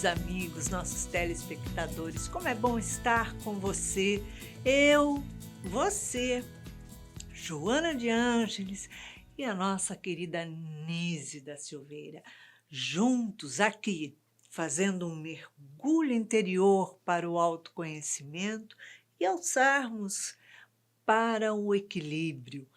queridos amigos, nossos telespectadores, como é bom estar com você, você, Joana de Ângeles e a nossa querida Nise da Silveira, juntos aqui, fazendo um mergulho interior para o autoconhecimento e alçarmos para o equilíbrio.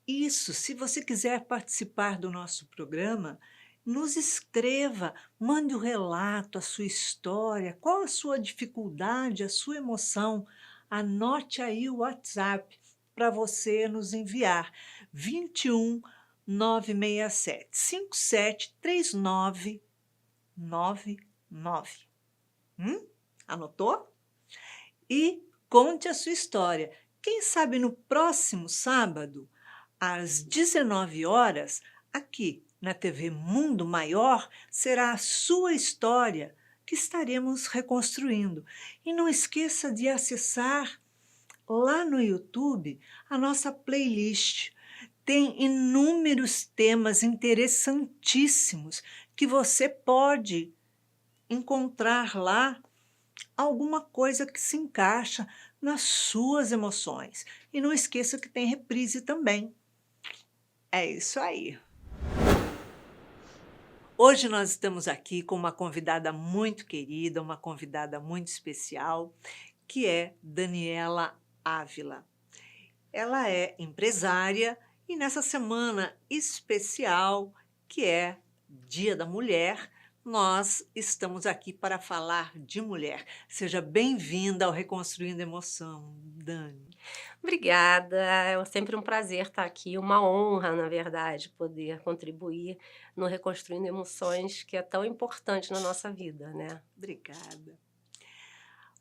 Isso, se você quiser participar do nosso programa, nos escreva, mande o relato, a sua história, qual a sua dificuldade, a sua emoção. Anote aí o WhatsApp para você nos enviar. 21 967 573999. Anotou? E conte a sua história. Quem sabe no próximo sábado, às 19 horas, aqui na TV Mundo Maior, será a sua história que estaremos reconstruindo. E não esqueça de acessar lá no YouTube a nossa playlist. Tem inúmeros temas interessantíssimos que você pode encontrar lá alguma coisa que se encaixa nas suas emoções. E não esqueça que tem reprise também. É isso aí. Hoje nós estamos aqui com uma convidada muito querida, uma convidada muito especial, que é Daniela Ávila. Ela é empresária e nessa semana especial, que é Dia da Mulher, nós estamos aqui para falar de mulher. Seja bem-vinda ao Reconstruindo Emoção, Dani. Obrigada, é sempre um prazer estar aqui, uma honra, na verdade, poder contribuir no Reconstruindo Emoções, que é tão importante na nossa vida, né. Obrigada.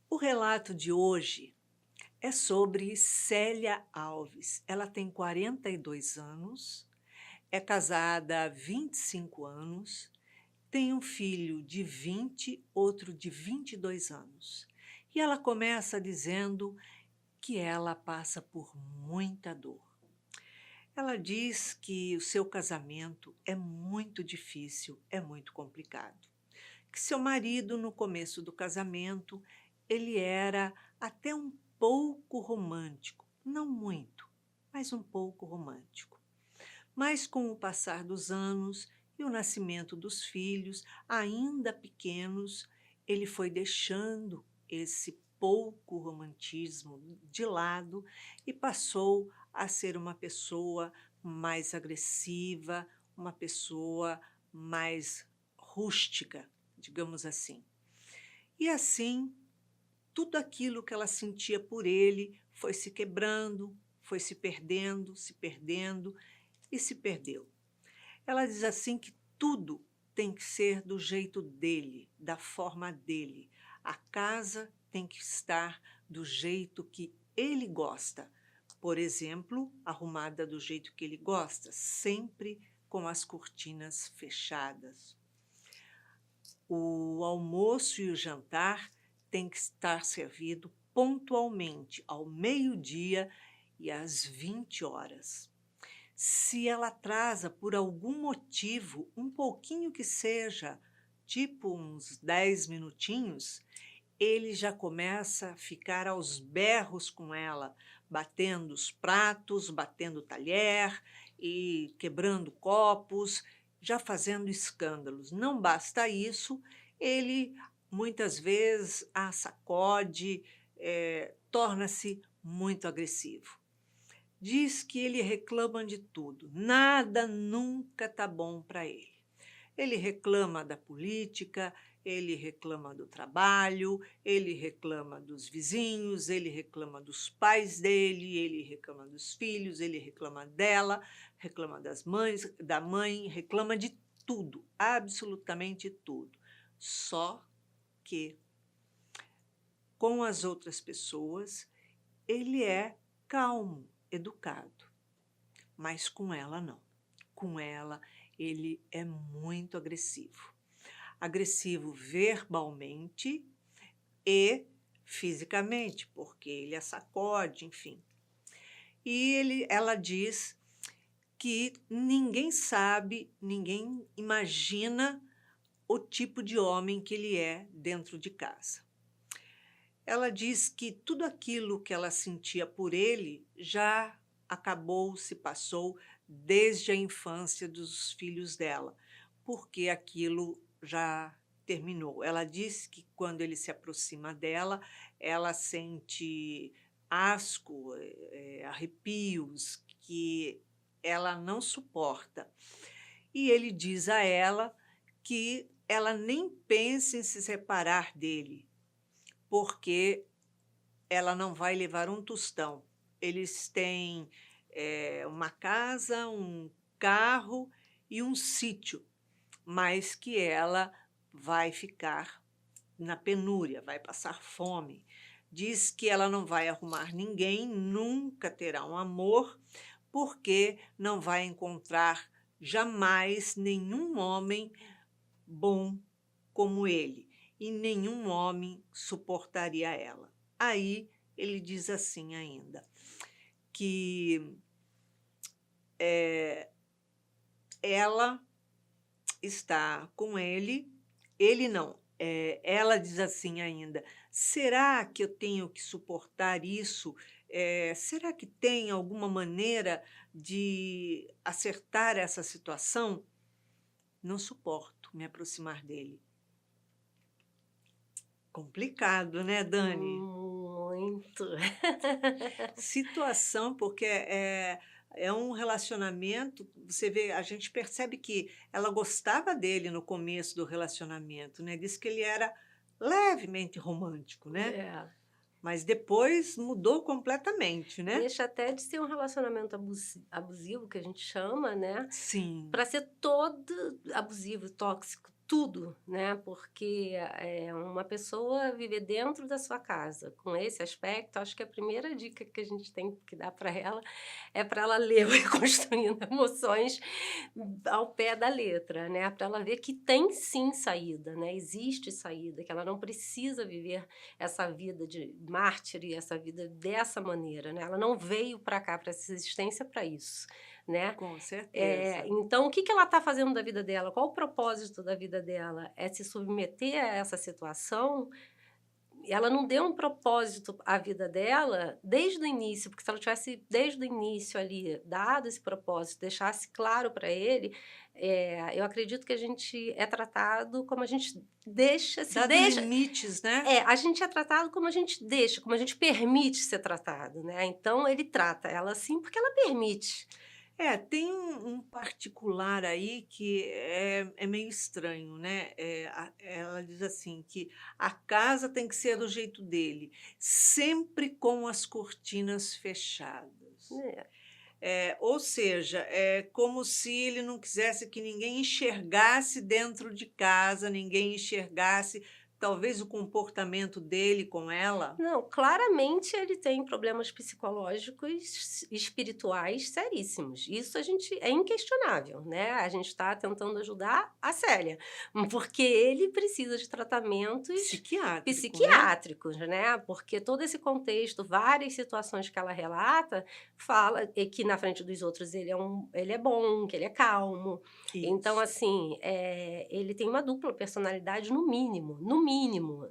O relato de hoje é sobre Célia Alves. Ela tem 42 anos, é casada há 25 anos, tem um filho de 20, outro de 22 anos. E ela começa dizendo que ela passa por muita dor. Ela diz que o seu casamento é muito difícil, é muito complicado. Que seu marido, no começo do casamento, ele era até um pouco romântico, não muito, mas um pouco romântico. Mas com o passar dos anos e o nascimento dos filhos, ainda pequenos, ele foi deixando esse pouco romantismo de lado e passou a ser uma pessoa mais agressiva, uma pessoa mais rústica, digamos assim. E assim, tudo aquilo que ela sentia por ele foi se quebrando, foi se perdendo e se perdeu. Ela diz assim que tudo tem que ser do jeito dele, da forma dele. A casa tem que estar do jeito que ele gosta. Por exemplo, arrumada do jeito que ele gosta, sempre com as cortinas fechadas. O almoço e o jantar têm que estar servido pontualmente, ao meio-dia e às 20 horas. Se ela atrasa por algum motivo, um pouquinho que seja, tipo uns 10 minutinhos, ele já começa a ficar aos berros com ela, batendo os pratos, batendo o talher e quebrando copos, já fazendo escândalos. Não basta isso, ele muitas vezes a sacode, torna-se muito agressivo. Diz que ele reclama de tudo, nada nunca está bom para ele. Ele reclama da política, ele reclama do trabalho, ele reclama dos vizinhos, ele reclama dos pais dele, ele reclama dos filhos, ele reclama dela, reclama das mães, da mãe, reclama de tudo, absolutamente tudo. Só que com as outras pessoas ele é calmo, educado, mas com ela não. Com ela ele é muito agressivo. Agressivo verbalmente e fisicamente, porque ele a sacode, enfim. E ela diz que ninguém sabe, ninguém imagina o tipo de homem que ele é dentro de casa. Ela diz que tudo aquilo que ela sentia por ele já acabou, se passou desde a infância dos filhos dela, porque aquilo já terminou. Ela diz que quando ele se aproxima dela, ela sente asco, arrepios, que ela não suporta. E ele diz a ela que ela nem pense em se separar dele, porque ela não vai levar um tostão. Eles têm, uma casa, um carro e um sítio, mas que ela vai ficar na penúria, vai passar fome. Diz que ela não vai arrumar ninguém, nunca terá um amor, porque não vai encontrar jamais nenhum homem bom como ele, e nenhum homem suportaria ela. Aí ele diz assim ainda, que ela está com ele não, ela diz assim ainda: "Será que eu tenho que suportar isso? Será que tem alguma maneira de acertar essa situação? Não suporto me aproximar dele". Complicado, né, Dani? Muito. Situação, porque é um relacionamento, você vê, a gente percebe que ela gostava dele no começo do relacionamento, né, disse que ele era levemente romântico, né, É. mas depois mudou completamente, né. Deixa até de ser um relacionamento abusivo, que a gente chama, né, Sim, para ser todo abusivo, tóxico, tudo, né, porque, uma pessoa viver dentro da sua casa com esse aspecto, acho que a primeira dica que a gente tem que dar para ela, é para ela ler o Reconstruindo Emoções ao pé da letra, né, para ela ver que tem sim saída, né, existe saída, que ela não precisa viver essa vida de mártir, essa vida dessa maneira, né, ela não veio para cá, para essa existência para isso, né. com certeza. Então o que que ela está fazendo da vida dela? Qual o propósito da vida dela? É se submeter a essa situação? Ela não deu um propósito à vida dela desde o início, porque se ela tivesse desde o início ali dado esse propósito, deixasse claro para ele, eu acredito que a gente é tratado como a gente deixa se Dado deixa limites, né. a gente é tratado como a gente deixa, como a gente permite ser tratado, né, então ele trata ela assim, porque ela permite. Tem um particular aí que é meio estranho, né, ela diz assim que a casa tem que ser do jeito dele, sempre com as cortinas fechadas. É. Ou seja, é como se ele não quisesse que ninguém enxergasse dentro de casa, ninguém enxergasse talvez o comportamento dele com ela. Não, claramente ele tem problemas psicológicos, espirituais seríssimos. Isso a gente é inquestionável, né? A gente está tentando ajudar a Célia, porque ele precisa de tratamentos Psiquiátrico, né. psiquiátricos, né? Porque todo esse contexto, várias situações que ela relata, fala que na frente dos outros ele é bom, que ele é calmo. Então, Isso. assim, ele tem uma dupla personalidade no mínimo,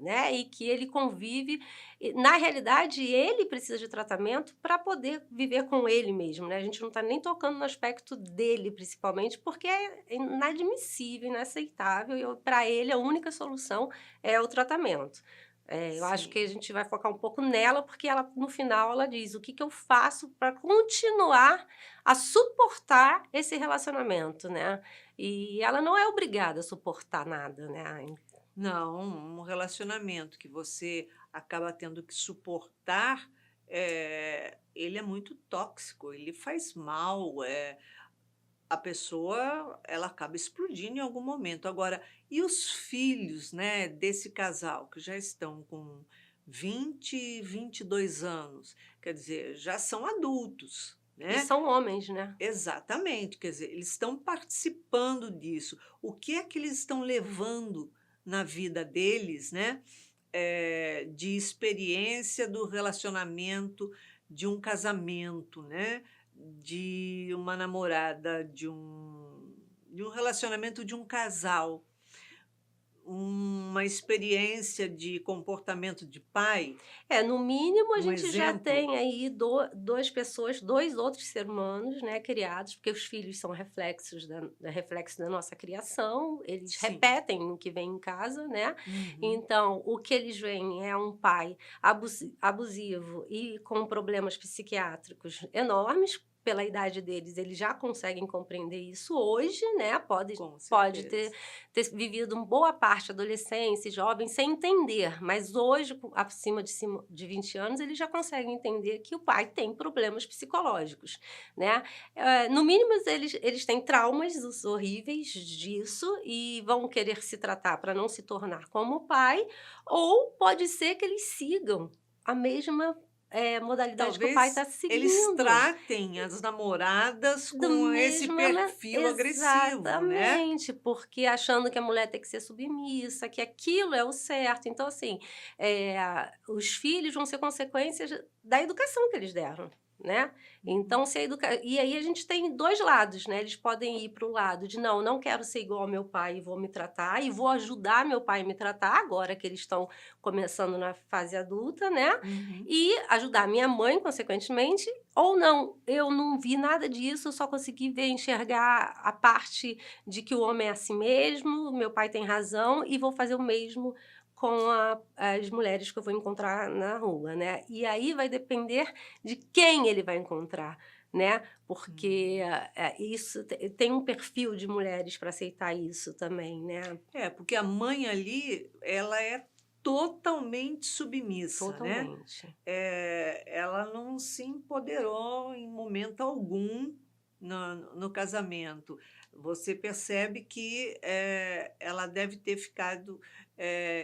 né, e que ele convive na realidade, ele precisa de tratamento para poder viver com ele mesmo, né, a gente não está nem tocando no aspecto dele principalmente, porque é inadmissível, inaceitável e para ele a única solução é o tratamento. Eu acho que a Sim. gente vai focar um pouco nela, porque ela no final ela diz: "O que que eu faço para continuar a suportar esse relacionamento?", né. E ela não é obrigada a suportar nada, né. Não, um relacionamento que você acaba tendo que suportar, ele é muito tóxico, ele faz mal, a pessoa, ela acaba explodindo em algum momento. Agora, e os filhos, né, desse casal que já estão com 20, 22 anos, quer dizer, já são adultos, E né? são homens, né. Exatamente, quer dizer, eles estão participando disso. O que é que eles estão levando na vida deles, né, de experiência do relacionamento, de um casamento, né, de uma namorada, de um relacionamento de um casal. uma experiência de comportamento de pai, No mínimo a um gente já exemplo? tem aí 2 pessoas, 2 outros seres humanos, né, criados, porque os filhos são reflexos reflexo da nossa criação, eles Sim. repetem o que vem em casa, né. Uhum. Então, o que eles veem é um pai abusivo e com problemas psiquiátricos enormes, pela idade deles, eles já conseguem compreender isso hoje, né, Com pode ter certeza. vivido uma boa parte da adolescência e jovem sem entender, mas hoje, acima de 20 anos, eles já conseguem entender que o pai tem problemas psicológicos, né. No mínimo, eles têm traumas horríveis disso e vão querer se tratar para não se tornar como o pai, ou pode ser que eles sigam a mesma, modalidade que o pai está Talvez eles seguindo. tratem as namoradas Do com esse mesma perfil agressivo, né. exatamente, porque achando que a mulher tem que ser submissa, que aquilo é o certo. Então, assim, os filhos vão ser consequências da educação que eles deram, né. Uhum. Então se a educa e aí a gente tem 2 lados, né, eles podem ir para o lado de: "Não, não quero ser igual ao meu pai e vou me tratar, e vou ajudar meu pai a me tratar", agora que eles estão começando na fase adulta, né, Uhum. e ajudar minha mãe, consequentemente, ou não, eu não vi nada disso, eu só consegui ver, enxergar a parte de que o homem é assim mesmo, meu pai tem razão e vou fazer o mesmo com as mulheres que eu vou encontrar na rua, né. E aí vai depender de quem ele vai encontrar, né, porque, Hum. isso tem um perfil de mulheres para aceitar isso também, né. É, porque a mãe ali, ela é totalmente submissa, né. Totalmente. Ela não se empoderou em momento algum no casamento. Você percebe que, ela deve ter ficado,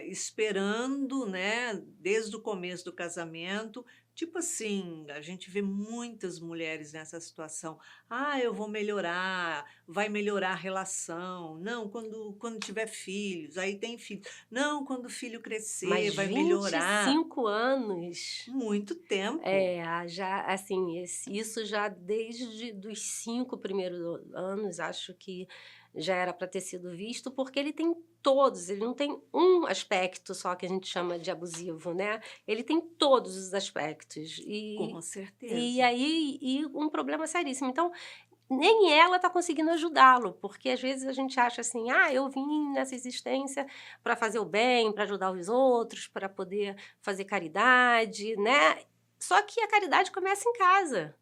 esperando, né, desde o começo do casamento, tipo assim, a gente vê muitas mulheres nessa situação: "Ah, eu vou melhorar, vai melhorar a relação. Não, quando tiver filhos", aí tem filhos. "Não, quando o filho crescer, Mas vai vinte e melhorar". cinco anos. Muito tempo. Já assim, isso já desde dos 5 primeiros anos, acho que já era para ter sido visto, porque ele tem todos, ele não tem um aspecto só que a gente chama de abusivo, né, ele tem todos os aspectos. Com E certeza. aí um problema seríssimo. Então, nem ela está conseguindo ajudá-lo, porque às vezes a gente acha assim: "Ah, eu vim nessa existência para fazer o bem, para ajudar os outros, para poder fazer caridade", né. Só que a caridade começa em casa.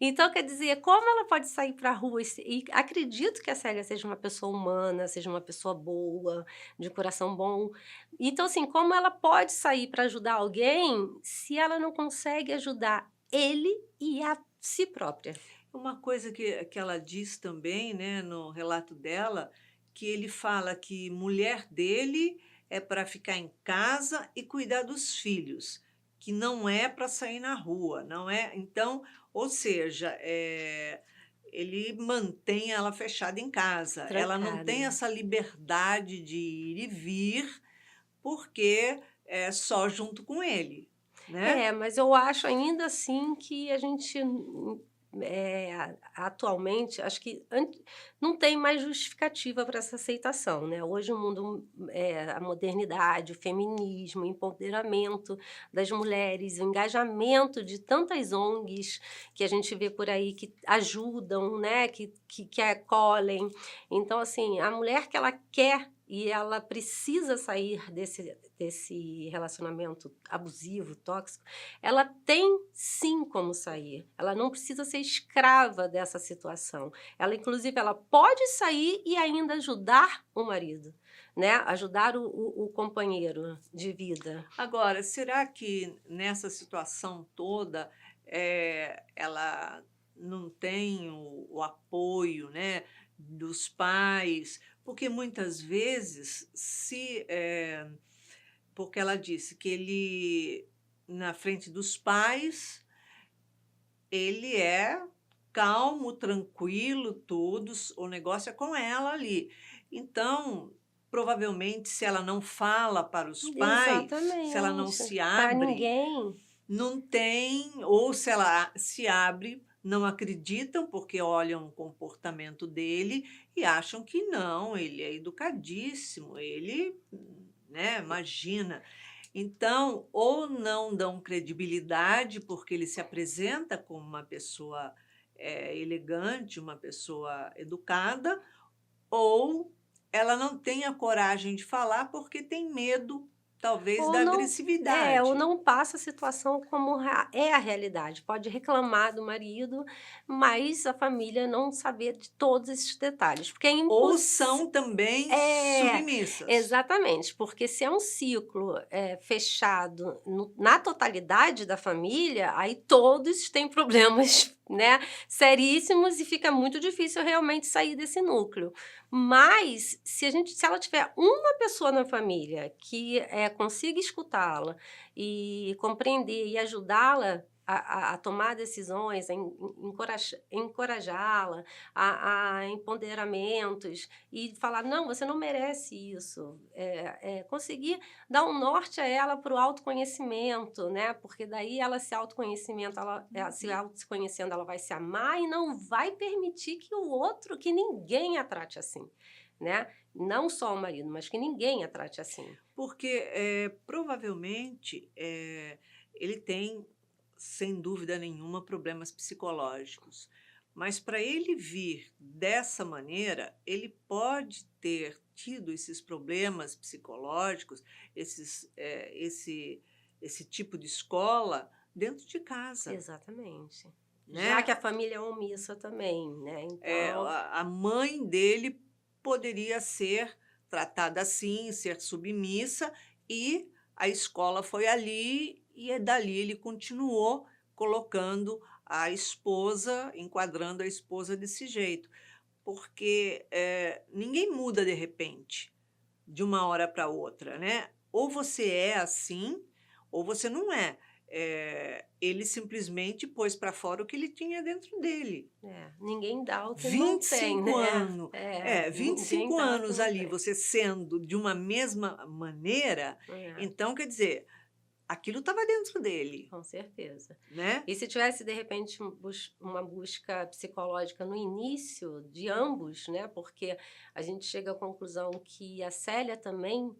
Então, quer dizer, como ela pode sair para a rua e acredito que a Célia seja uma pessoa humana, seja uma pessoa boa, de coração bom. Então, assim, como ela pode sair para ajudar alguém, se ela não consegue ajudar ele e a si própria? Uma coisa que ela diz também, né, no relato dela, que ele fala que mulher dele é para ficar em casa e cuidar dos filhos, que não é para sair na rua, não é então, ou seja, ele mantém ela fechada em casa. Ela não tem Trancada. essa liberdade de ir e vir, porque é só junto com ele, né. Mas eu acho ainda assim que a gente, atualmente, acho que não tem mais justificativa para essa aceitação, né. Hoje o mundo, a modernidade, o feminismo, o empoderamento das mulheres, o engajamento de tantas ONGs que a gente vê por aí que ajudam, né, que acolhem. Então, assim, a mulher que ela quer e ela precisa sair desse relacionamento abusivo, tóxico, ela tem sim como sair. Ela não precisa ser escrava dessa situação. Ela, inclusive, ela pode sair e ainda ajudar o marido, né, ajudar o companheiro de vida. Agora, será que nessa situação toda, ela não tem o apoio, né, dos pais? Porque muitas vezes porque ela disse que ele, na frente dos pais, ele é calmo, tranquilo, tudo, o negócio é com ela ali. Então, provavelmente, se ela não fala para os pais, se ela não Exatamente. se Para abre, ninguém. não tem, ou se ela se abre, não acreditam porque olham o comportamento dele e acham que não, ele é educadíssimo, ele, né, imagina. Então, ou não dão credibilidade porque ele se apresenta como uma pessoa elegante, uma pessoa educada, ou ela não tem a coragem de falar porque tem medo, talvez, Ou da não ou agressividade. não passa a situação como é a realidade. Pode reclamar do marido, mas a família não saber de todos esses detalhes, porque é Ou impossível. são também É, submissas. exatamente, porque se é um ciclo, fechado na totalidade da família, aí todos têm problemas, né, seríssimos e fica muito difícil realmente sair desse núcleo. Mas se ela tiver uma pessoa na família que, consiga escutá-la e compreender e ajudá-la a tomar decisões, a encorajá-la a empoderamentos e falar: "Não, você não merece isso", conseguir dar um norte a ela para o autoconhecimento, né, porque daí ela se autoconhecendo, ela vai se amar e não vai permitir que ninguém a trate assim, né. Não só o marido, mas que ninguém a trate assim. Porque, provavelmente, ele tem, sem dúvida nenhuma, problemas psicológicos. Mas para ele vir dessa maneira, ele pode ter tido esses problemas psicológicos, esse tipo de escola dentro de casa, Exatamente. Já né? que a família é omissa também, né, então A mãe dele poderia ser tratada assim, ser submissa, e a escola foi ali, e dali ele continuou colocando a esposa, enquadrando a esposa desse jeito. Porque, ninguém muda de repente, de uma hora para outra, né. Ou você é assim, ou você não é. Ele simplesmente pôs para fora o que ele tinha dentro dele. ninguém dá o que não vinte e tem, cinco né. anos, vinte e Ninguém cinco dá o que anos não ali, tem. você sendo de uma mesma maneira, É. então quer dizer, aquilo estava dentro dele, Com certeza. né. E se tivesse, de repente, uma busca psicológica no início de ambos, né, porque a gente chega à conclusão que a Célia também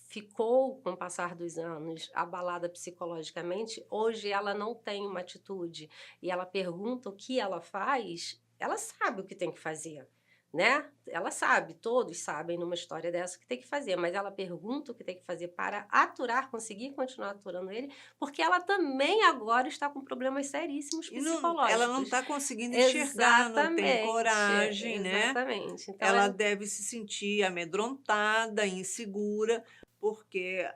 ficou, com o passar dos anos, abalada psicologicamente. Hoje ela não tem uma atitude e ela pergunta o que ela faz, ela sabe o que tem que fazer, né. Ela sabe, todos sabem numa história dessa o que tem que fazer, mas ela pergunta o que tem que fazer para aturar, conseguir continuar aturando ele, porque ela também agora está com problemas seríssimos E não, ela não psicológicos. está conseguindo enxergar, não tem Exatamente, coragem, né. exatamente. Então Ela ela deve se sentir amedrontada, insegura, porque,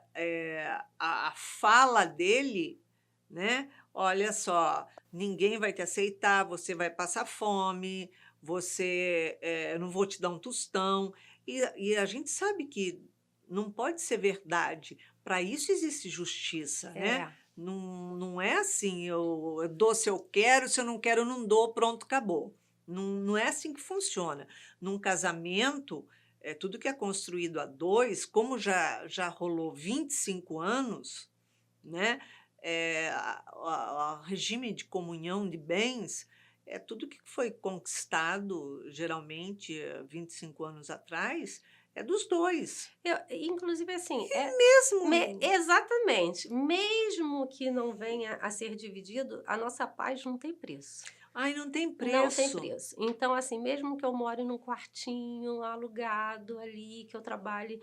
a fala dele, né, "Olha só, ninguém vai te aceitar, você vai passar fome, você, eu não vou te dar um tostão", e a gente sabe que não pode ser verdade, para isso existe justiça, né. é, Não é assim, eu dou se eu quero, se eu não quero eu não dou, pronto, acabou. Não é assim que funciona. Num casamento, tudo que é construído a 2, como já rolou 25 anos, né, a regime de comunhão de bens, é tudo que foi conquistado, geralmente, 25 anos atrás, é dos 2. inclusive assim, Mesmo exatamente, mesmo que não venha a ser dividido, a nossa paz não tem preço. ai, não tem Não tem preço. preço. Então, assim, mesmo que eu more num quartinho alugado ali, que eu trabalhe,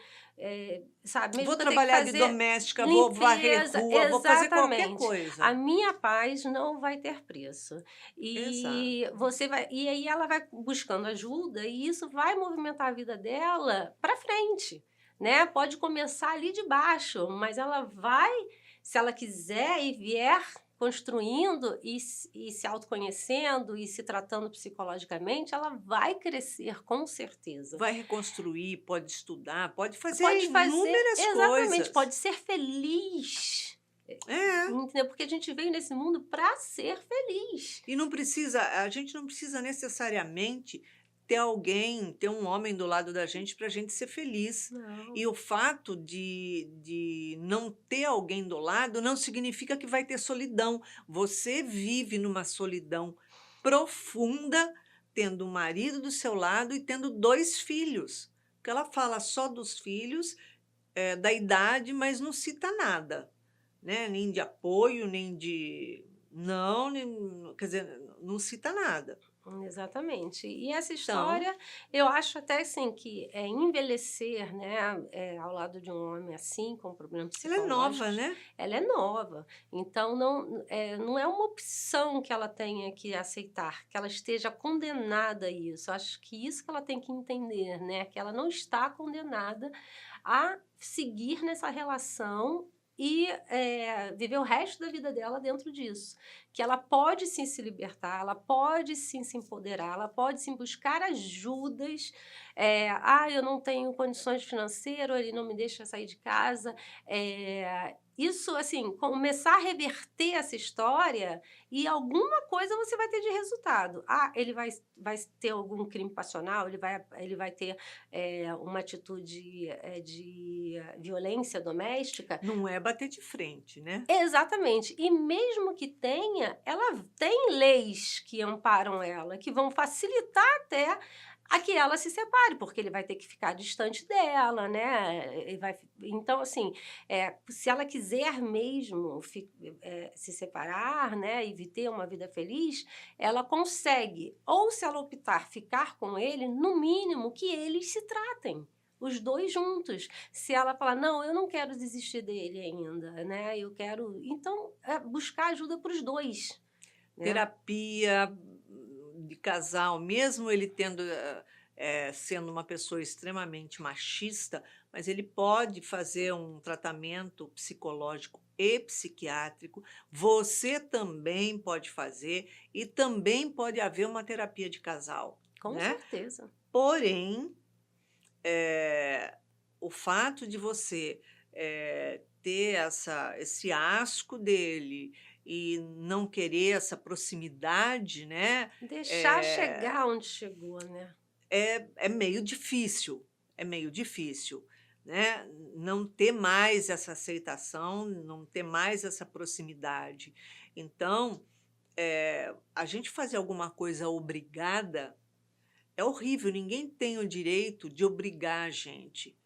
sabe, mesmo Vou que eu tenha que trabalhar de fazer doméstica, vou varrer limpeza, rua, vou fazer qualquer exatamente. A coisa. minha paz não vai ter preço. Exato. E aí ela vai buscando ajuda e isso vai movimentar a vida dela para frente, né. Pode começar ali de baixo, mas ela vai, se ela quiser e vier construindo e se autoconhecendo e se tratando psicologicamente, ela vai crescer com certeza. Vai reconstruir, pode estudar, pode fazer Pode fazer inúmeras exatamente, coisas. pode ser feliz, É, entendeu? Porque a gente veio nesse mundo para ser feliz. e não precisa, a gente não precisa necessariamente ter um homem do lado da gente para a gente ser feliz. Não, E o fato de não ter alguém do lado não significa que vai ter solidão. Você vive numa solidão, profunda, tendo um marido do seu lado e tendo 2 filhos, porque ela fala só dos filhos, da idade, mas não cita nada, né, nem de apoio, nem de não, nem quer dizer, não cita nada. Exatamente. E essa Então, história, eu acho até assim que envelhecer, né, ao lado de um homem assim, com problemas ela é nova, psicológicos, né. ela é nova. Então não é uma opção que ela tenha que aceitar, que ela esteja condenada a isso. Acho que isso que ela tem que entender, né, que ela não está condenada a seguir nessa relação e, viver o resto da vida dela dentro disso. Que ela pode sim se libertar, ela pode sim se empoderar, ela pode sim buscar ajudas. Eu não tenho condições financeiras, ele não me deixa sair de casa. Isso, assim, começar a reverter essa história e alguma coisa você vai ter de resultado. Ele vai ter algum crime passional, ele vai ter uma atitude de violência doméstica. Não é bater de frente, né. Exatamente. E mesmo que tenha, ela tem leis que amparam ela, que vão facilitar até a que ela se separe, porque ele vai ter que ficar distante dela, né, então assim, se ela quiser mesmo se separar, né, e ter uma vida feliz, ela consegue. Ou se ela optar ficar com ele, no mínimo que eles se tratem, os 2 juntos. Se ela falar: "Não, eu não quero desistir dele ainda, né, eu quero", então, buscar ajuda para os 2, né. Terapia de casal, mesmo ele tendo, sendo uma pessoa extremamente machista, mas ele pode fazer um tratamento psicológico e psiquiátrico, você também pode fazer e também pode haver uma terapia de casal, Com né. certeza. Porém, o fato de você, ter esse asco dele e não querer essa proximidade, né, Deixar eh, chegar onde chegou, né. é meio difícil, né, não ter mais essa aceitação, não ter mais essa proximidade. Então, a gente fazer alguma coisa obrigada é horrível, ninguém tem o direito de obrigar a gente.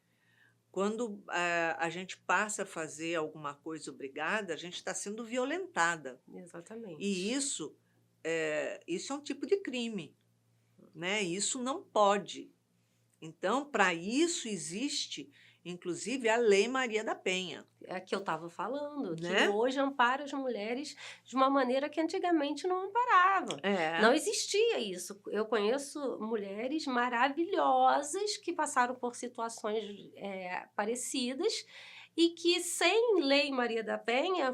Quando, a gente passa a fazer alguma coisa obrigada, a gente está sendo violentada. E Exatamente. isso é um tipo de crime, né, isso não pode. Então, para isso existe, inclusive, a Lei Maria da Penha, É que eu estava falando, que né. hoje ampara as mulheres de uma maneira que antigamente não amparava. É. Não existia isso. Eu conheço mulheres maravilhosas que passaram por situações, parecidas e que, sem Lei Maria da Penha,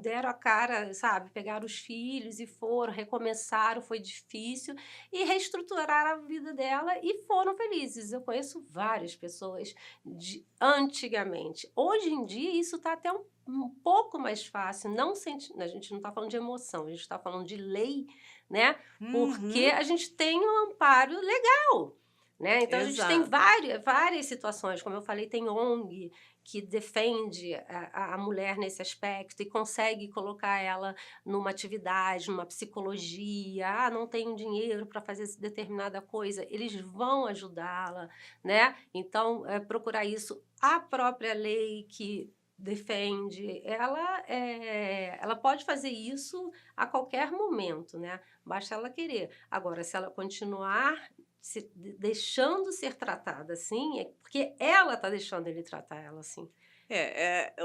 deram a cara, sabe, pegaram os filhos e foram, recomeçaram, foi difícil, e reestruturaram a vida dela e foram felizes. Eu conheço várias pessoas de antigamente. Hoje em dia isso está até um pouco mais fácil, não senti a gente não está falando de emoção, a gente está falando de lei, né, porque Uhum. a gente tem um amparo legal, né, então a gente tem Exato. várias situações, como eu falei, tem ONG que defende a mulher nesse aspecto e consegue colocar ela numa atividade, numa psicologia. Não tenho dinheiro para fazer determinada coisa", eles vão ajudá-la, né. Então, procurar isso. A própria lei que defende, ela pode fazer isso a qualquer momento, né, basta ela querer. Agora, se ela continuar se deixando ser tratada assim, é porque ela está deixando ele tratar ela assim.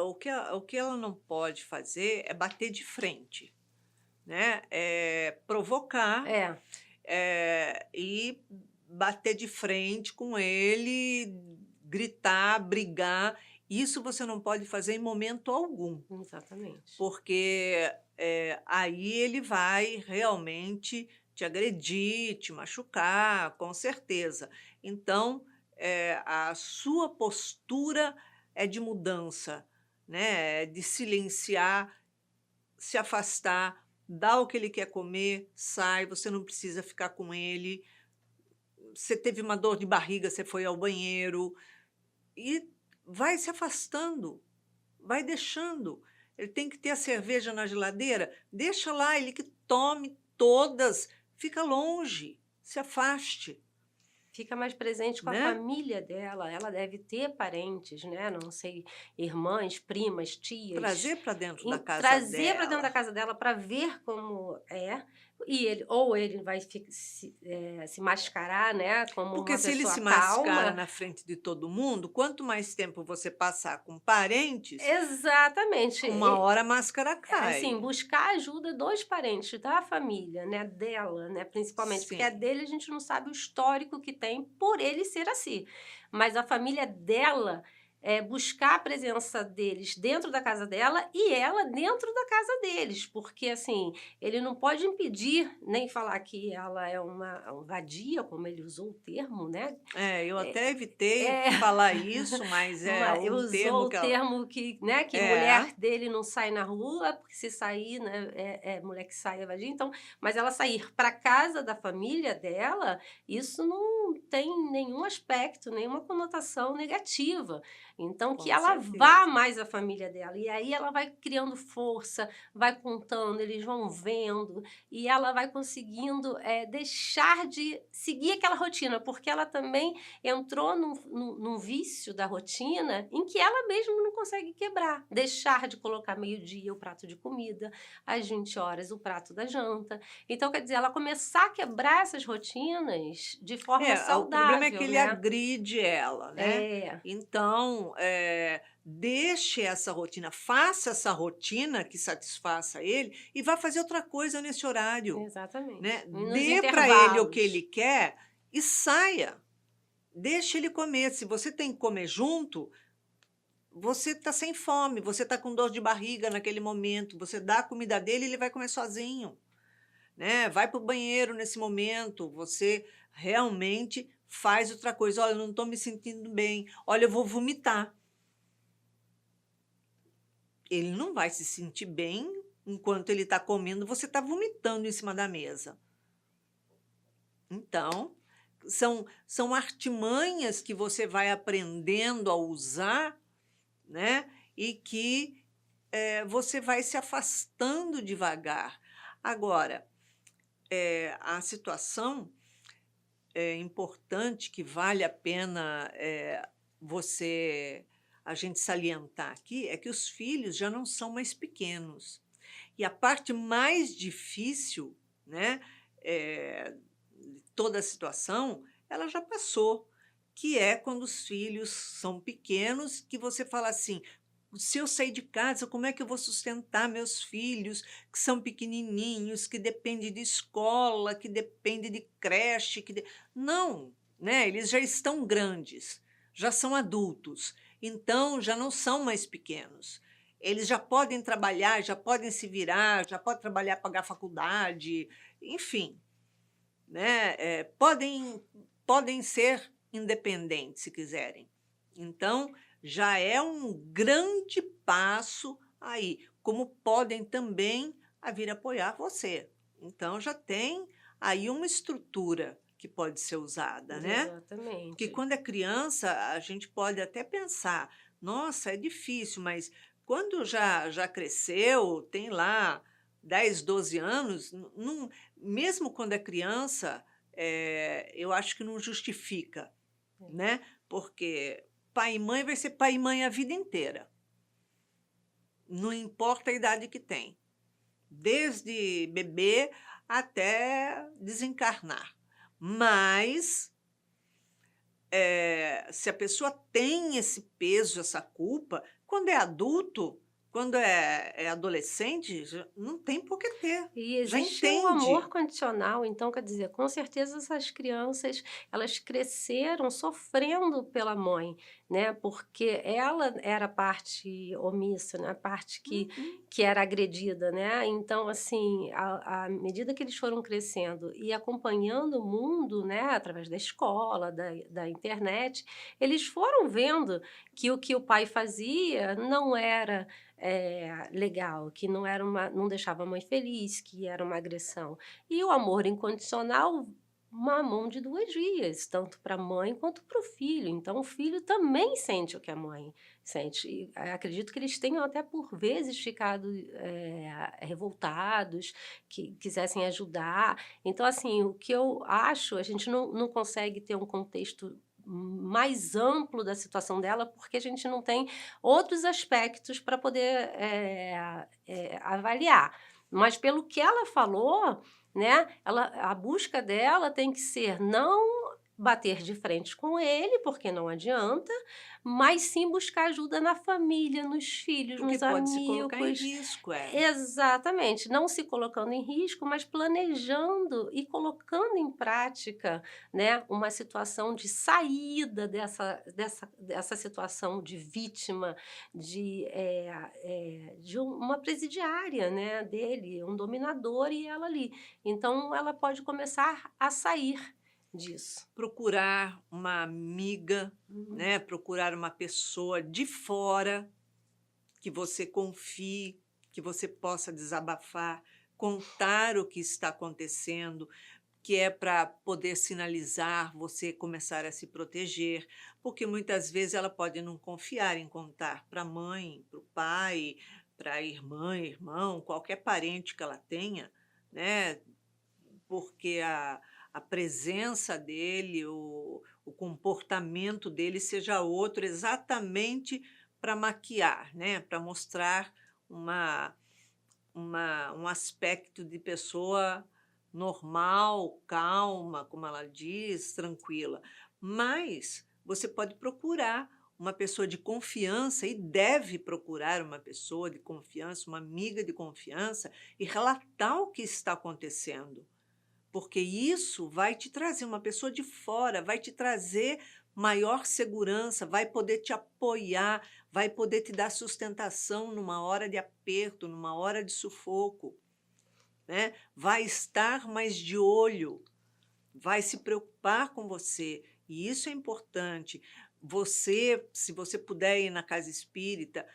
O que ela não pode fazer é bater de frente, né, provocar, É, e bater de frente com ele, gritar, brigar, isso você não pode fazer em momento algum, exatamente. porque, aí ele vai realmente te agredir, te machucar, com certeza. Então, a sua postura é de mudança, né, é de silenciar, se afastar, dar o que ele quer comer, sai, você não precisa ficar com ele. Você teve uma dor de barriga, você foi ao banheiro e vai se afastando, vai deixando. Ele tem que ter a cerveja na geladeira, deixa lá, ele que tome, todas, fica longe, se afaste, Fica mais presente com a né? família dela, ela deve ter parentes, né, não sei, irmãs, primas, tias, Trazer para dentro da em casa trazer para dentro dela. da casa dela para ver como é, e ele ou ele vai se mascarar, né, como Porque uma se ele pessoa se mascara calma. na frente de todo mundo, quanto mais tempo você passar com parentes, Exatamente. uma hora a máscara Assim, cai. buscar ajuda dos parentes, da família, né, dela, né, principalmente, porque a Sim, dele a gente não sabe o histórico que tem por ele ser assim, mas a família dela, buscar a presença deles dentro da casa dela e ela dentro da casa deles, porque, assim, ele não pode impedir, nem falar que ela é uma vadia, como ele usou o termo, né, eu é até evitei é. falar isso, mas é um Usou termo o que ela termo que, né, que é, mulher dele não sai na rua, porque se sair, né, é mulher que sai é vadia, então, mas ela sair para casa da família dela, isso não tem nenhum aspecto, nenhuma conotação negativa. Então, que com ela vá certeza. mais à família dela, e aí ela vai criando força, vai contando, eles vão vendo, e ela vai conseguindo, deixar de seguir aquela rotina, porque ela também entrou num vício da rotina em que ela mesma não consegue quebrar. Deixar de colocar meio-dia o prato de comida, às 20 horas o prato da janta. Então, quer dizer, ela começar a quebrar essas rotinas de forma O problema é que saudável, ele né. agride ela, né. É, Então, deixe essa rotina, faça essa rotina que satisfaça ele e vá fazer outra coisa nesse horário, né. exatamente. E nos Dê para ele o que ele intervalos. quer e saia, deixe ele comer. Se você tem que comer junto, você está sem fome, você está com dor de barriga naquele momento, você dá a comida dele e ele vai comer sozinho. Né, vai para o banheiro nesse momento, você realmente faz outra coisa. "Olha, eu não estou me sentindo bem. Olha, eu vou vomitar". Ele não vai se sentir bem enquanto ele está comendo, você está vomitando em cima da mesa. Então, são artimanhas que você vai aprendendo a usar, né, e que, você vai se afastando devagar. Agora, a situação é importante, que vale a pena, você a gente salientar aqui, é que os filhos já não são mais pequenos. E a parte mais difícil, né, de toda a situação, ela já passou, que é quando os filhos são pequenos, que você fala assim: "Se eu sair de casa, como é que eu vou sustentar meus filhos, que são pequenininhos, que dependem de escola, que dependem de creche, que de". Não, né, eles já estão grandes, já são adultos, então já não são mais pequenos. Eles já podem trabalhar, já podem se virar, já podem trabalhar, pagar faculdade, enfim, né, podem ser independentes se quiserem. Então, já é um grande passo aí, como podem também a vir apoiar você. Então já tem aí uma estrutura que pode ser usada, né. Porque Exatamente. quando é criança, a gente pode até pensar: "Nossa, é difícil", mas quando já cresceu, tem lá 10, 12 anos, não, mesmo quando é criança, eu acho que não justifica, né, porque pai e mãe vai ser pai e mãe a vida inteira, não importa a idade que tem, desde bebê até desencarnar. Mas se a pessoa tem esse peso, essa culpa, quando é adulto, quando é adolescente, já não tem por que ter, E já existe o amor entende. condicional, então, quer dizer, com certeza essas crianças, elas cresceram sofrendo pela mãe, né, porque ela era a parte omissa, né, a parte Uhum. que era agredida, né, então, assim, à medida que eles foram crescendo e acompanhando o mundo, né, através da escola, da internet, eles foram vendo que o pai fazia não era legal, que não era não deixava a mãe feliz, que era uma agressão. E o amor incondicional uma mão de duas vias, tanto para a mãe quanto para o filho. Então, o filho também sente o que a mãe sente. E acredito que eles tenham até por vezes ficado revoltados, que quisessem ajudar. Então, assim, o que eu acho, a gente não consegue ter um contexto mais amplo da situação dela, porque a gente não tem outros aspectos para poder avaliar. Mas pelo que ela falou, né, a busca dela tem que ser não bater de frente com ele, porque não adianta, mas sim buscar ajuda na família, nos filhos, Porque nos pode se colocar em amigos. risco, é. Exatamente, não se colocando em risco, mas planejando e colocando em prática, né, uma situação de saída dessa situação de vítima, de uma presidiária, né, dele, um dominador e ela ali. Então ela pode começar a sair disso. Procurar uma amiga, Uhum. né, procurar uma pessoa de fora que você confie, que você possa desabafar, contar o que está acontecendo, que é para poder sinalizar, você começar a se proteger, porque muitas vezes ela pode não confiar em contar para a mãe, para o pai, para a irmã, irmão, qualquer parente que ela tenha, né? Porque a presença dele, o comportamento dele seja outro, exatamente para maquiar, né, para mostrar uma um aspecto de pessoa normal, calma, como ela diz, tranquila. Mas você pode procurar uma pessoa de confiança e deve procurar uma pessoa de confiança, uma amiga de confiança e relatar o que está acontecendo. Porque isso vai te trazer uma pessoa de fora, vai te trazer maior segurança, vai poder te apoiar, vai poder te dar sustentação numa hora de aperto, numa hora de sufoco, né? Vai estar mais de olho, vai se preocupar com você. E isso é importante. Você, se você puder ir na casa espírita,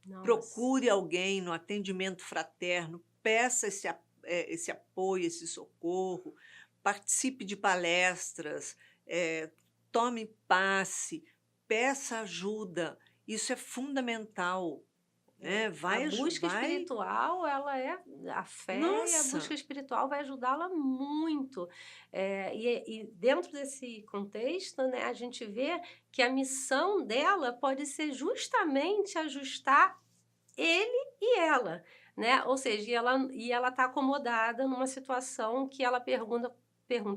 Nossa. procure alguém no atendimento fraterno, peça esse apoio, esse socorro, participe de palestras, tome passe, peça ajuda. Isso é fundamental, né? A busca Vai, espiritual, ela é a fé e a busca nossa, espiritual vai ajudá-la muito. E dentro desse contexto, né, a gente vê que a missão dela pode ser justamente ajustar ele e ela, né, ou seja, e ela está acomodada numa situação que ela pergunta: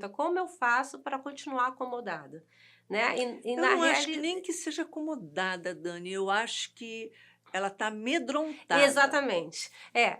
"Como eu faço para continuar acomodada?", né, e eu na não acho que reali nem que seja acomodada, Dani, eu acho que ela está amedrontada. Exatamente.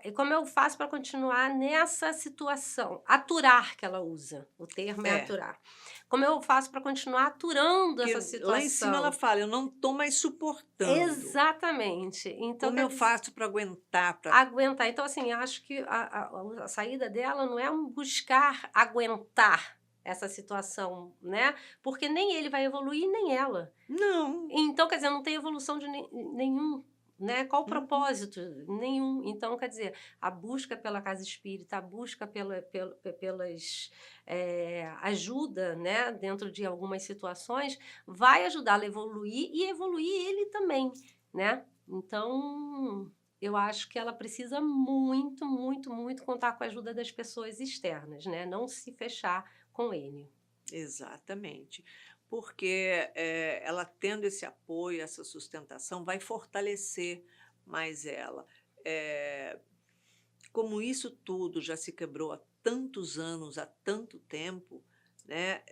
E como eu faço para continuar nessa situação? Aturar que ela usa, o termo é É. aturar. Como eu faço para continuar aturando essa Porque lá em cima ela situação? fala: "Eu não estou mais suportando. Exatamente. Então Como quer eu dizer, faço para aguentar, para". aguentar. Então, assim, acho que a saída dela não é um buscar aguentar essa situação, né, porque nem ele vai evoluir, nem ela. Não. Então, quer dizer, não tem evolução de nenhum, né, qual o Uhum. propósito? Nenhum. Então, quer dizer, a busca pela casa espírita, a busca pelas, ajuda, né, dentro de algumas situações, vai ajudá-la a evoluir e evoluir ele também, né. Então, eu acho que ela precisa muito, muito, muito contar com a ajuda das pessoas externas, né, não se fechar com ele. Exatamente. Porque, ela tendo esse apoio, essa sustentação, vai fortalecer mais ela. Eh, Como isso tudo já se quebrou há tantos anos, há tanto tempo, né,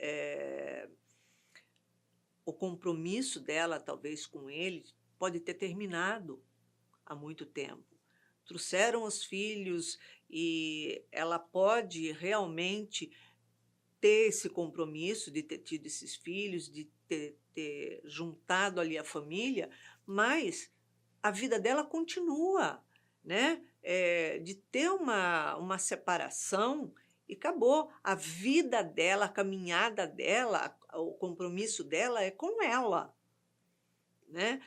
o compromisso dela, talvez, com ele, pode ter terminado há muito tempo. Trouxeram os filhos e ela pode realmente ter esse compromisso de ter tido esses filhos, de ter juntado ali a família, mas a vida dela continua, né, de ter uma separação e acabou. A vida dela, a caminhada dela, o compromisso dela é com ela, né.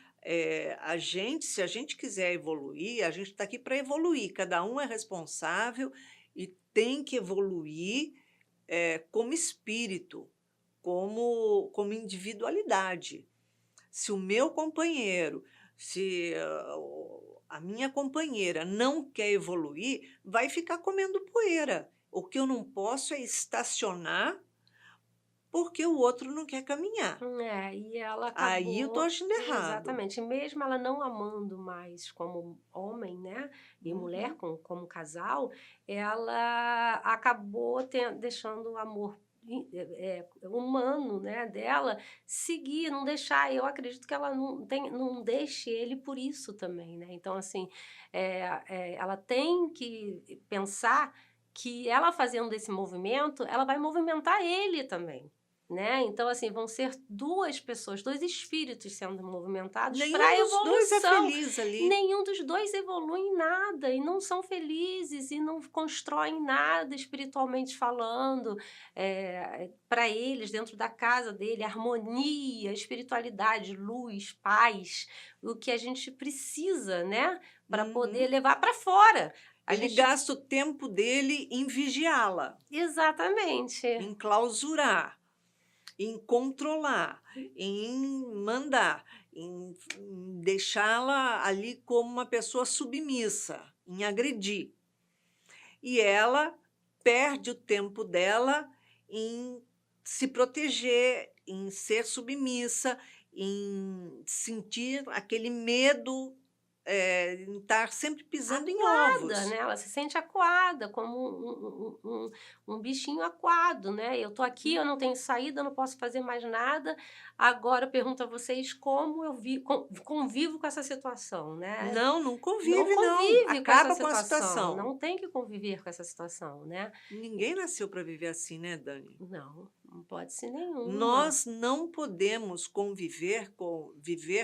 A gente, se a gente quiser evoluir, a gente está aqui para evoluir, cada um é responsável e tem que evoluir, como espírito, como individualidade. Se o meu companheiro, se a minha companheira não quer evoluir, vai ficar comendo poeira. O que eu não posso é estacionar porque o outro não quer caminhar. E ela Aí eu tô acabou achando errado. exatamente, mesmo ela não amando mais como homem, né, e mulher, Uhum. como casal, ela acabou deixando o amor humano, né, dela seguir, não deixar. Eu acredito que ela não deixe ele por isso também, né. Então, assim, ela tem que pensar que ela fazendo esse movimento, ela vai movimentar ele também. Né? Então, assim, vão ser 2 pessoas, 2 espíritos sendo movimentados para Nenhum a dos dois é evolução. feliz ali. Nenhum dos 2 evolui em nada e não são felizes e não constroem nada espiritualmente falando, para eles, dentro da casa dele, harmonia, espiritualidade, luz, paz, o que a gente precisa, né, para poder Uhum. levar para fora. A Ele gente gasta o tempo dele em vigiá-la, exatamente. em clausurar, em controlar, em mandar, em deixá-la ali como uma pessoa submissa, em agredir. E ela perde o tempo dela em se proteger, em ser submissa, em sentir aquele medo, em estar sempre pisando em Acuada, né, ovos. ela se sente acuada, como um bichinho acuado, né. Eu tô aqui, eu não tenho saída, eu não posso fazer mais nada, agora eu pergunto a vocês como eu convivo com essa situação, né. Não, não Não convive não, convive com essa acaba com a situação, situação. não tem que conviver com essa situação, né. Ninguém nasceu para viver assim, né, Dani? Não, não pode ser nenhuma. Nós não podemos viver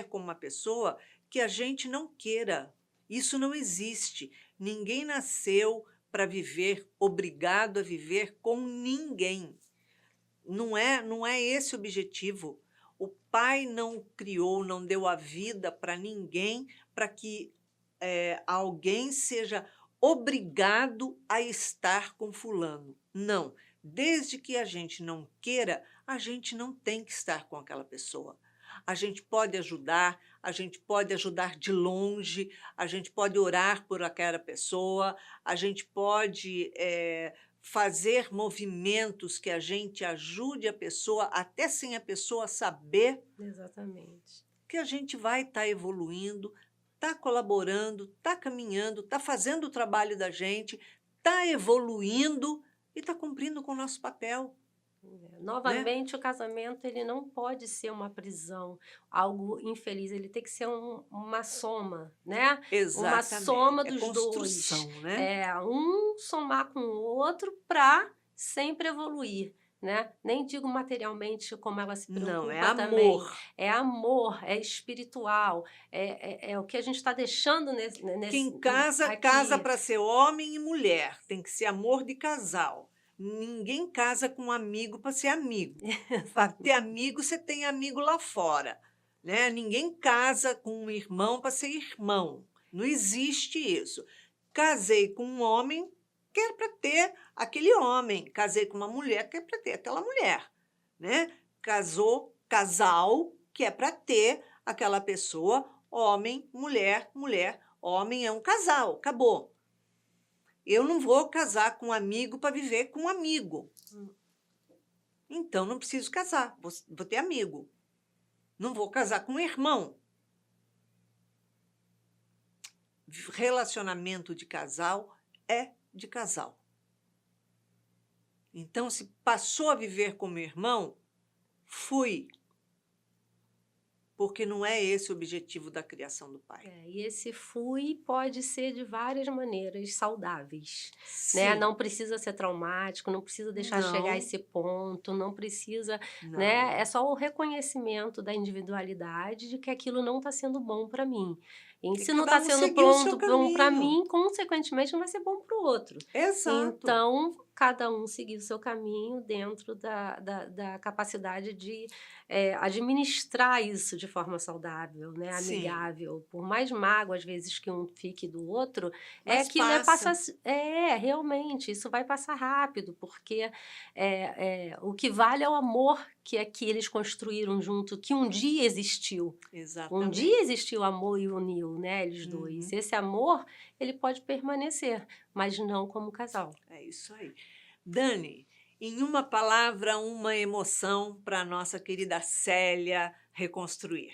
com uma pessoa que a gente não queira. Isso não existe. Ninguém nasceu para viver obrigado a viver com ninguém. Não é esse o objetivo. O pai não criou, não deu a vida para ninguém para que alguém seja obrigado a estar com fulano. Não. Desde que a gente não queira, a gente não tem que estar com aquela pessoa. A gente pode ajudar de longe, a gente pode orar por aquela pessoa, a gente pode fazer movimentos que a gente ajude a pessoa, até sem a pessoa saber Exatamente. que a gente vai estar evoluindo, está colaborando, está caminhando, está fazendo o trabalho da gente, está evoluindo e está cumprindo com o nosso papel, né? Novamente, o casamento ele não pode ser uma prisão, algo infeliz, ele tem que ser uma soma, né, uma Exatamente, soma é dos 2. construção, né? Um somar com o outro para sempre evoluir, né. Nem digo materialmente como ela se Não, é preocupa também, amor. é amor, é espiritual, é o que a gente está deixando Quem nesse casa, casa aqui. para ser homem e mulher, tem que ser amor de casal. Ninguém casa com um amigo para ser amigo. Para ter amigo, você tem amigo lá fora, né? Ninguém casa com um irmão para ser irmão. Não existe isso. Casei com um homem, quer para ter aquele homem. Casei com uma mulher, quer para ter aquela mulher, né? Casal, que é para ter aquela pessoa, homem, mulher, mulher, homem é um casal, acabou. Eu não vou casar com um amigo para viver com um amigo. Então, não preciso casar, vou ter amigo. Não vou casar com um irmão. Relacionamento de casal é de casal. Então, se passou a viver como irmão, fui. Porque não é esse o objetivo da criação do pai. E esse fui pode ser de várias maneiras saudáveis, né, Sim. não precisa ser traumático, não precisa deixar chegar a Não, esse ponto, não precisa, né, é não. só o reconhecimento da individualidade de que aquilo não está sendo bom para mim. E E se não cada está um sendo seguir o seu pronto bom para caminho. mim, consequentemente não vai ser bom para o outro. Exato. Então, cada um seguir o seu caminho dentro da capacidade de, administrar isso de forma saudável, né, Sim, amigável. Por mais mágoa, às vezes, que um fique do outro, é mas aquilo é passa passa. realmente, isso vai passar rápido, porque, o que vale é o amor que eles construíram junto, que um dia existiu. Um dia Exatamente. existiu amor e uniu, né, eles 2. Uhum, Esse amor, ele pode permanecer, mas não como casal. é isso aí. Dani, em uma palavra, uma emoção para a nossa querida Célia reconstruir.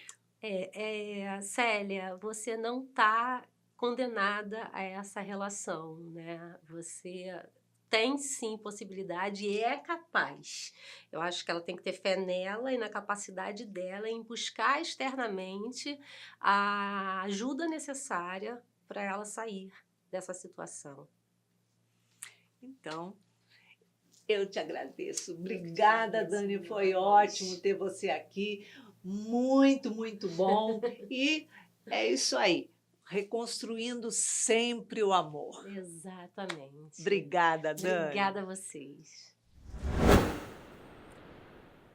Célia, você não está condenada a essa relação, né, você tem sim possibilidade e é capaz. Eu acho que ela tem que ter fé nela e na capacidade dela em buscar externamente a ajuda necessária para ela sair dessa situação. Então, eu te agradeço. Eu que te Obrigada, agradeço Dani. muito, Foi ótimo Cris. ter você aqui. Muito, muito bom. E é isso aí. Reconstruindo sempre o amor. Exatamente. Obrigada, Dani. Obrigada a vocês.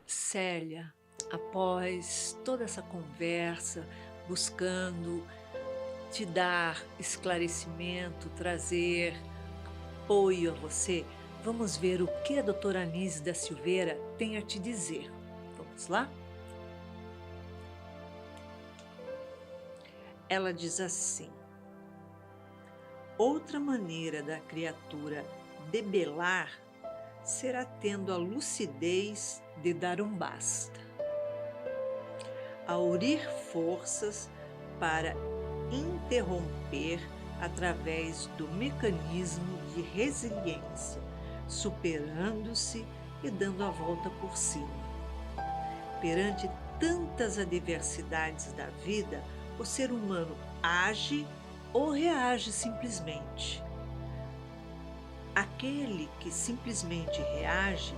Célia, após toda essa conversa, buscando te dar esclarecimento, trazer apoio a você, vamos ver o que a doutora Anise da Silveira tem a te dizer. Vamos lá? Ela diz assim: outra maneira da criatura debelar será tendo a lucidez de dar um basta, aurir forças para interromper através do mecanismo de resiliência, superando-se e dando a volta por cima. Perante tantas adversidades da vida, o ser humano age ou reage simplesmente. Aquele que simplesmente reage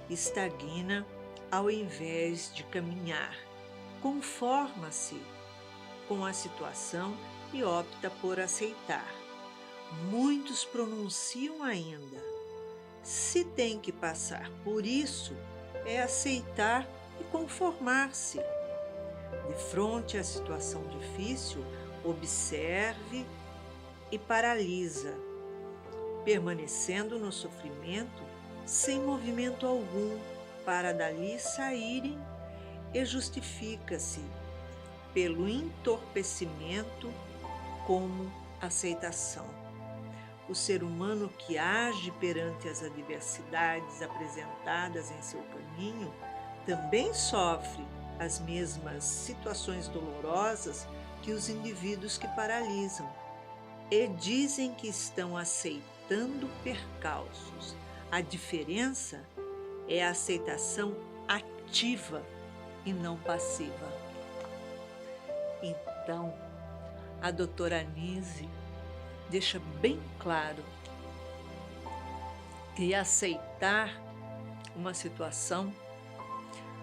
estagna ao invés de caminhar, conforma-se com a situação e opta por aceitar. Muitos pronunciam ainda: se tem que passar por isso, é aceitar e conformar-se. De frente à situação difícil, observe e paralisa, permanecendo no sofrimento sem movimento algum para dali saírem, e justifica-se pelo entorpecimento como aceitação. O ser humano que age perante as adversidades apresentadas em seu caminho também sofre as mesmas situações dolorosas que os indivíduos que paralisam e dizem que estão aceitando percalços. A diferença é a aceitação ativa e não passiva. Então, a doutora Anise deixa bem claro que aceitar uma situação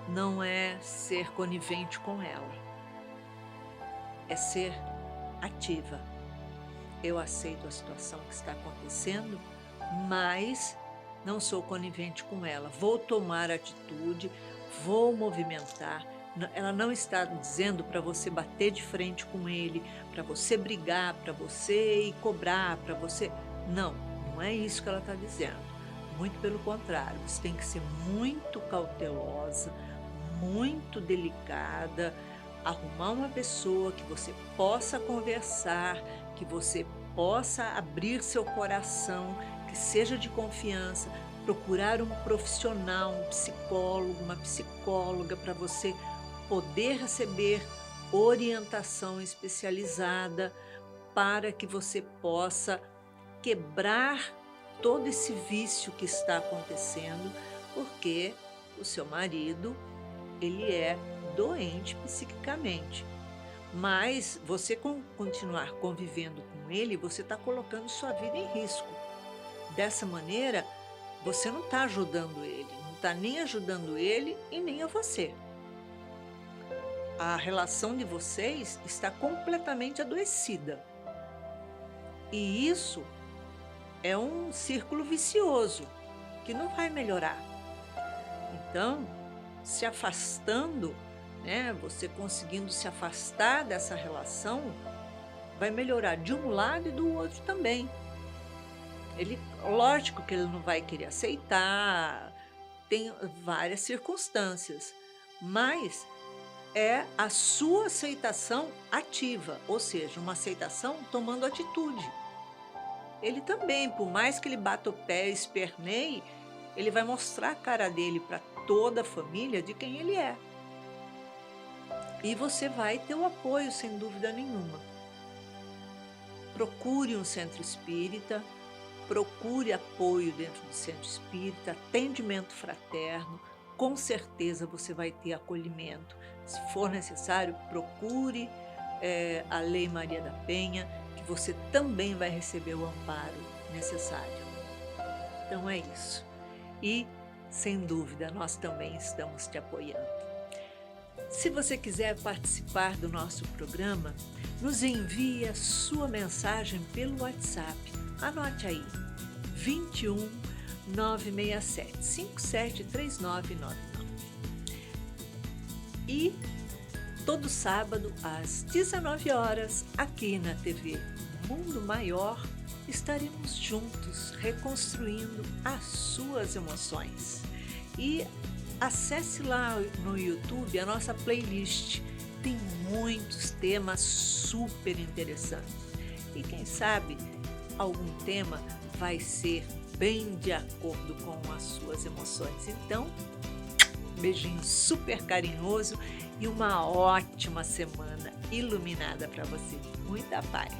não é ser conivente com ela, é ser ativa. Eu aceito a situação que está acontecendo, mas não sou conivente com ela. Vou tomar atitude, vou movimentar. Ela não está dizendo para você bater de frente com ele, para você brigar, para você ir cobrar, para você... Não, não é isso que ela está dizendo. Muito pelo contrário, você tem que ser muito cautelosa, muito delicada, arrumar uma pessoa que você possa conversar, que você possa abrir seu coração, que seja de confiança, procurar um profissional, um psicólogo, uma psicóloga, para você poder receber orientação especializada para que você possa quebrar todo esse vício que está acontecendo, porque o seu marido, ele é doente psiquicamente. Mas você continuar convivendo com ele, você está colocando sua vida em risco. Dessa maneira, você não está ajudando ele, não está nem ajudando ele e nem a você. A relação de vocês está completamente adoecida. E isso é um círculo vicioso. que não vai melhorar. Então, se afastando, né, você conseguindo se afastar dessa relação, vai melhorar de um lado e do outro também. Lógico que ele não vai querer aceitar, tem várias circunstâncias, mas é a sua aceitação ativa, ou seja, uma aceitação tomando atitude. Ele também, por mais que ele bata o pé, esperneie, ele vai mostrar a cara dele para toda a família de quem ele é. E você vai ter o apoio, sem dúvida nenhuma. Procure um centro espírita, procure apoio dentro do centro espírita, atendimento fraterno, com certeza você vai ter acolhimento. Se for necessário, procure a Lei Maria da Penha, que você também vai receber o amparo necessário. Então é isso. E, sem dúvida, nós também estamos te apoiando. Se você quiser participar do nosso programa, nos envie a sua mensagem pelo WhatsApp. Anote aí, 21 967 573999. E todo sábado às 19 horas, aqui na TV Mundo Maior, estaremos juntos reconstruindo as suas emoções. E acesse lá no YouTube a nossa playlist, tem muitos temas super interessantes. E quem sabe algum tema vai ser bem de acordo com as suas emoções. Então, beijinho super carinhoso e uma ótima semana iluminada para você. Muita paz!